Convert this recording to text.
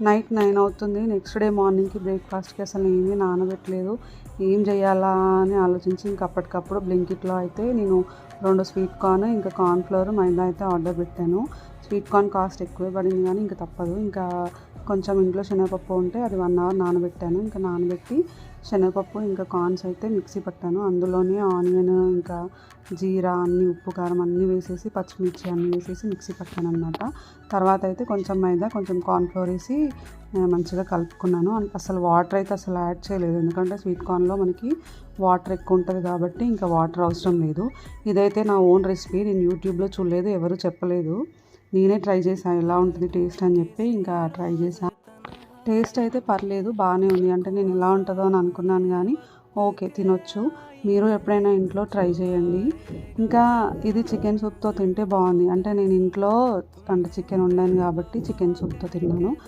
Night 9 అవుతుంది. Next day మార్నింగ్‌కి బ్రేక్‌ఫాస్ట్‌కి అసలు ఏమీ నానబెట్టలేదు. ఏం చేయాలా అని ఆలోచించి ఇంక అప్పటికప్పుడు బ్లింకిట్‌లో అయితే నేను 2 స్వీట్ కార్న్, ఇంకా కార్న్ ఫ్లోర్, మైదా అయితే ఆర్డర్ పెట్టాను. స్వీట్ కార్న్ కాస్ట్ ఎక్కువే పడింది కానీ ఇంక తప్పదు. ఇంకా కొంచెం ఇంట్లో శనగపప్పు ఉంటే అది 1 అవర్ నానబెట్టాను. ఇంకా నానబెట్టి శనగపప్పు ఇంకా కార్న్స్ అయితే మిక్సీ పట్టాను. అందులోనే ఆనియన్, ఇంకా జీరా, అన్నీ ఉప్పు, కారం అన్నీ వేసేసి, పచ్చిమిర్చి అన్నీ వేసేసి మిక్సీ పట్టాననమాట. తర్వాత అయితే కొంచెం మైదా, కొంచెం కార్న్ ఫ్లోర్ వేసి మంచిగా కలుపుకున్నాను. అసలు వాటర్ అయితే అసలు యాడ్ చేయలేదు, ఎందుకంటే స్వీట్ కార్న్లో మనకి వాటర్ ఎక్కువ ఉంటుంది కాబట్టి ఇంకా వాటర్ అవసరం లేదు. ఇదైతే నా ఓన్ రెసిపీ, నేను యూట్యూబ్లో చూడలేదు, ఎవరు చెప్పలేదు. నేనే ట్రై చేశాను ఎలా ఉంటుంది టేస్ట్ అని చెప్పి ఇంకా ట్రై చేశాను. టేస్ట్ అయితే పర్లేదు, బాగానే ఉంది. అంటే నేను ఎలా ఉంటుందో అని అనుకున్నాను కానీ ఓకే, తినొచ్చు. మీరు ఎప్పుడైనా ఇంట్లో ట్రై చేయండి. ఇంకా ఇది చికెన్ సూప్తో తింటే బాగుంది. అంటే నేను ఇంట్లో చికెన్ వండాను కాబట్టి చికెన్ సూప్తో తిన్నాను.